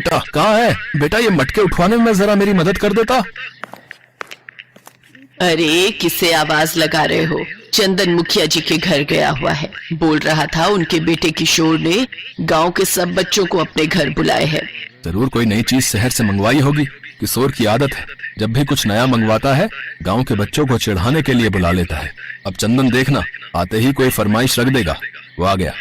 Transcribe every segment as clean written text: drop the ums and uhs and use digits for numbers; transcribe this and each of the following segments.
बेटा कहाँ है? बेटा ये मटके उठवाने में जरा मेरी मदद कर देता। अरे किसे आवाज लगा रहे हो? चंदन मुखिया जी के घर गया हुआ है। बोल रहा था उनके बेटे किशोर ने गांव के सब बच्चों को अपने घर बुलाए हैं। जरूर कोई नई चीज शहर से मंगवाई होगी। किशोर की आदत है, जब भी कुछ नया मंगवाता है गांव के बच्चों को चिढ़ाने के लिए बुला लेता है। अब चंदन देखना, आते ही कोई फरमाइश रख देगा। वो आ गया।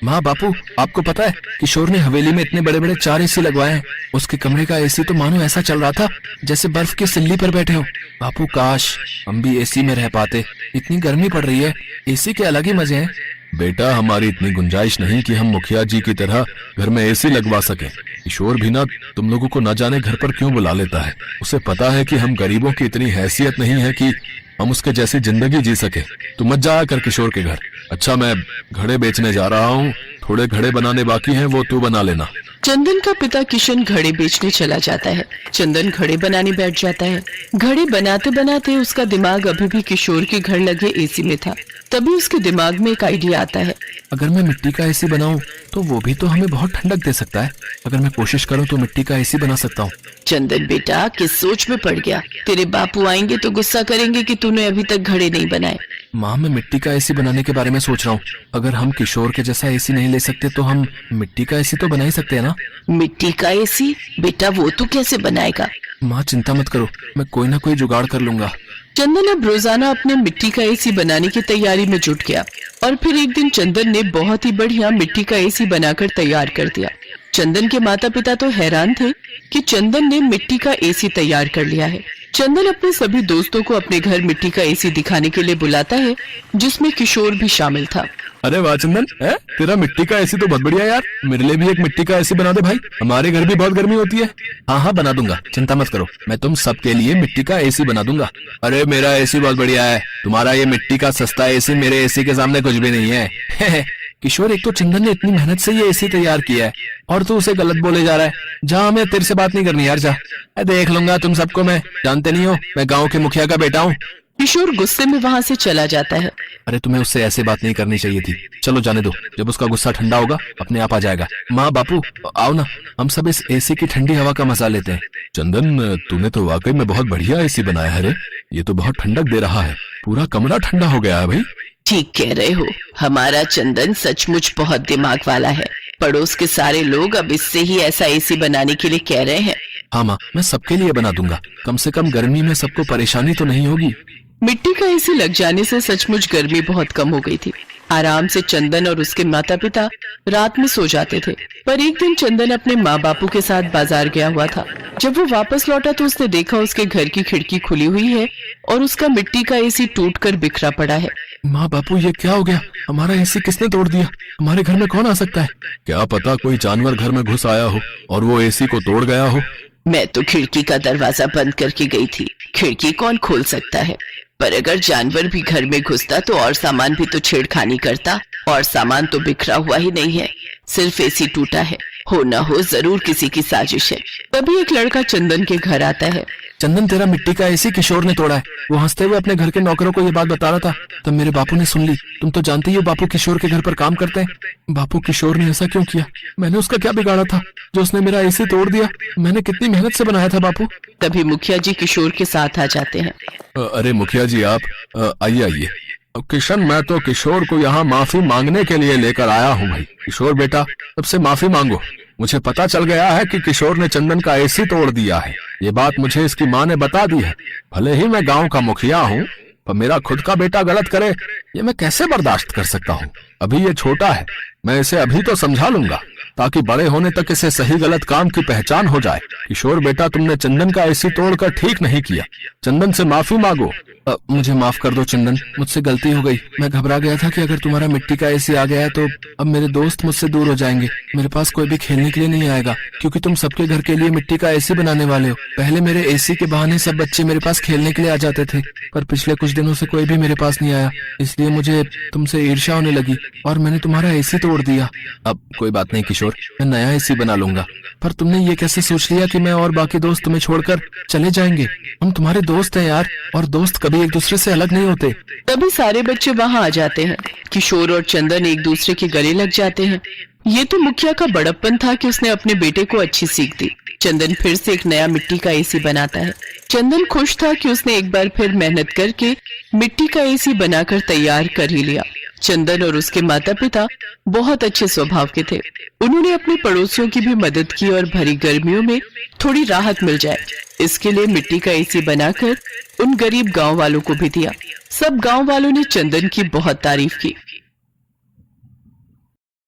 माँ बापू, आपको पता है किशोर ने हवेली में इतने बड़े बड़े 4 एसी लगवाए हैं। उसके कमरे का एसी तो मानो ऐसा चल रहा था जैसे बर्फ की सिल्ली पर बैठे हो। बापू काश हम भी एसी में रह पाते। इतनी गर्मी पड़ रही है, एसी के अलग ही मजे हैं। बेटा हमारी इतनी गुंजाइश नहीं कि हम मुखिया जी की तरह घर में एसी लगवा सके। किशोर भी ना तुम लोगों को न जाने घर पर क्यों बुला लेता है। उसे पता है कि हम गरीबों की इतनी हैसियत नहीं है कि हम उसके जैसी जिंदगी जी सके। तू मत जाया कर किशोर के घर। अच्छा मैं घड़े बेचने जा रहा हूँ, थोड़े घड़े बनाने बाकी हैं, वो तू बना लेना। चंदन का पिता किशन घड़े बेचने चला जाता है। चंदन घड़े बनाने बैठ जाता है। घड़े बनाते बनाते उसका दिमाग अभी भी किशोर के घर लगे एसी में था। तभी उसके दिमाग में एक आइडिया आता है। अगर मैं मिट्टी का एसी बनाऊं तो वो भी तो हमें बहुत ठंडक दे सकता है। अगर मैं कोशिश करूं तो मिट्टी का एसी बना सकता हूं। चंदन बेटा किस सोच में पड़ गया? तेरे बापू आएंगे तो गुस्सा करेंगे कि तूने अभी तक घड़े नहीं बनाए। माँ मैं मिट्टी का एसी बनाने के बारे में सोच रहा हूँ। अगर हम किशोर के जैसा एसी नहीं ले सकते तो हम मिट्टी का एसी तो बना ही सकते हैं ना। मिट्टी का एसी? बेटा वो तू कैसे बनाएगा? माँ चिंता मत करो, मैं कोई ना कोई जुगाड़ कर लूंगा। चंदन अब रोजाना अपने मिट्टी का एसी बनाने की तैयारी में जुट गया और फिर एक दिन चंदन ने बहुत ही बढ़िया मिट्टी का एसी बनाकर तैयार कर दिया। चंदन के माता पिता तो हैरान थे कि चंदन ने मिट्टी का एसी तैयार कर लिया है। चंदन अपने सभी दोस्तों को अपने घर मिट्टी का एसी दिखाने के लिए बुलाता है, जिसमें किशोर भी शामिल था। अरे वाह चंदन, है तेरा मिट्टी का एसी तो बहुत बढ़िया यार। मेरे लिए भी एक मिट्टी का एसी बना दे भाई, हमारे घर भी बहुत गर्मी होती है। हाँ हाँ बना दूंगा, चिंता मत करो, मैं तुम सबके लिए मिट्टी का एसी बना दूंगा। अरे मेरा एसी बहुत बढ़िया है, तुम्हारा ये मिट्टी का सस्ता एसी मेरे एसी के सामने कुछ भी नहीं है। किशोर, एक तो चंदन ने इतनी मेहनत से ये एसी तैयार किया है और तू उसे गलत बोले जा रहा है। जा, मैं तेरे से बात नहीं करनी यार, जा। देख लूंगा तुम सबको, मैं जानते नहीं हो मैं गाँव के मुखिया का बेटा हूँ। किशोर गुस्से में वहाँ से चला जाता है। अरे तुम्हें उससे ऐसे बात नहीं करनी चाहिए थी। चलो जाने दो, जब उसका गुस्सा ठंडा होगा अपने आप आ जाएगा। माँ बापू आओ ना, हम सब इस एसी की ठंडी हवा का मजा लेते हैं। चंदन तूने तो वाकई में बहुत बढ़िया एसी बनाया है रे, ये तो बहुत ठंडक दे रहा है, पूरा कमरा ठंडा हो गया है भाई। ठीक कह रहे हो, हमारा चंदन सचमुच बहुत दिमाग वाला है। पड़ोस के सारे लोग अब इससे ही ऐसा एसी बनाने के लिए कह रहे हैं। हाँ माँ, मैं सबके लिए बना दूंगा, कम से कम गर्मी में सबको परेशानी तो नहीं होगी। मिट्टी का एसी लग जाने से सचमुच गर्मी बहुत कम हो गई थी। आराम से चंदन और उसके माता पिता रात में सो जाते थे। पर एक दिन चंदन अपने माँ बापू के साथ बाजार गया हुआ था। जब वो वापस लौटा तो उसने देखा उसके घर की खिड़की खुली हुई है और उसका मिट्टी का एसी टूटकर बिखरा पड़ा है। माँ बापू ये क्या हो गया? हमारा एसी किसने तोड़ दिया? हमारे घर में कौन आ सकता है? क्या पता कोई जानवर घर में घुस आया हो और वो एसी को तोड़ गया हो। मैं तो खिड़की का दरवाजा बंद करके गई थी, खिड़की कौन खोल सकता है? पर अगर जानवर भी घर में घुसता तो और सामान भी तो छेड़खानी करता, और सामान तो बिखरा हुआ ही नहीं है, सिर्फ एसी टूटा है। हो ना हो जरूर किसी की साजिश है। तभी एक लड़का चंदन के घर आता है। चंदन तेरा मिट्टी का एसी किशोर ने तोड़ा है। वो हंसते हुए अपने घर के नौकरों को ये बात बता रहा था, तब मेरे बापू ने सुन ली। तुम तो जानते ही हो बापू किशोर के घर पर काम करते हैं। बापू किशोर ने ऐसा क्यों किया? मैंने उसका क्या बिगाड़ा था जो उसने मेरा एसी तोड़ दिया? मैंने कितनी मेहनत से बनाया था बापू। तभी मुखिया जी किशोर के साथ आ जाते हैं। अरे मुखिया जी आप आइए आइए। किशन, मैं तो किशोर को यहाँ माफी मांगने के लिए लेकर आया हूँ भाई। किशोर बेटा सबसे माफी मांगो। मुझे पता चल गया है कि किशोर ने चंदन का एसी तोड़ दिया है। ये बात मुझे इसकी माँ ने बता दी है। भले ही मैं गांव का मुखिया हूँ, पर मेरा खुद का बेटा गलत करे ये मैं कैसे बर्दाश्त कर सकता हूँ? अभी ये छोटा है, मैं इसे अभी तो समझा लूंगा ताकि बड़े होने तक इसे सही गलत काम की पहचान हो जाए। किशोर बेटा तुमने चंदन का एसी तोड़कर ठीक नहीं किया, चंदन से माफी मांगो। मुझे माफ कर दो चंदन, मुझसे गलती हो गई। मैं घबरा गया था कि अगर तुम्हारा मिट्टी का एसी आ गया है तो अब मेरे दोस्त मुझसे दूर हो जाएंगे। मेरे पास कोई भी खेलने के लिए नहीं आएगा क्योंकि तुम सबके घर के लिए मिट्टी का एसी बनाने वाले हो। पहले मेरे एसी के बहाने सब बच्चे मेरे पास खेलने के लिए आ जाते थे, पर पिछले कुछ दिनों से कोई भी मेरे पास नहीं आया, इसलिए मुझे तुमसे ईर्ष्या होने लगी और मैंने तुम्हारा एसी तोड़ दिया। अब कोई बात नहीं किशोर, मैं नया एसी बना लूंगा। पर तुमने ये कैसे सोच लिया कि मैं और बाकी दोस्त तुम्हें छोड़कर चले जाएंगे? हम तुम्हारे दोस्त हैं यार, और दोस्त कभी एक दूसरे से अलग नहीं होते। तभी सारे बच्चे वहाँ आ जाते हैं। किशोर और चंदन एक दूसरे के गले लग जाते हैं। ये तो मुखिया का बड़प्पन था कि उसने अपने बेटे को अच्छी सीख दी। चंदन फिर से एक नया मिट्टी का एसी बनाता है। चंदन खुश था कि उसने एक बार फिर मेहनत करके मिट्टी का एसी बनाकर तैयार कर ही लिया। चंदन और उसके माता पिता बहुत अच्छे स्वभाव के थे। उन्होंने अपने पड़ोसियों की भी मदद की और भरी गर्मियों में थोड़ी राहत मिल जाए इसके लिए मिट्टी का एसी बनाकर उन गरीब गांव वालों को भी दिया। सब गांव वालों ने चंदन की बहुत तारीफ की।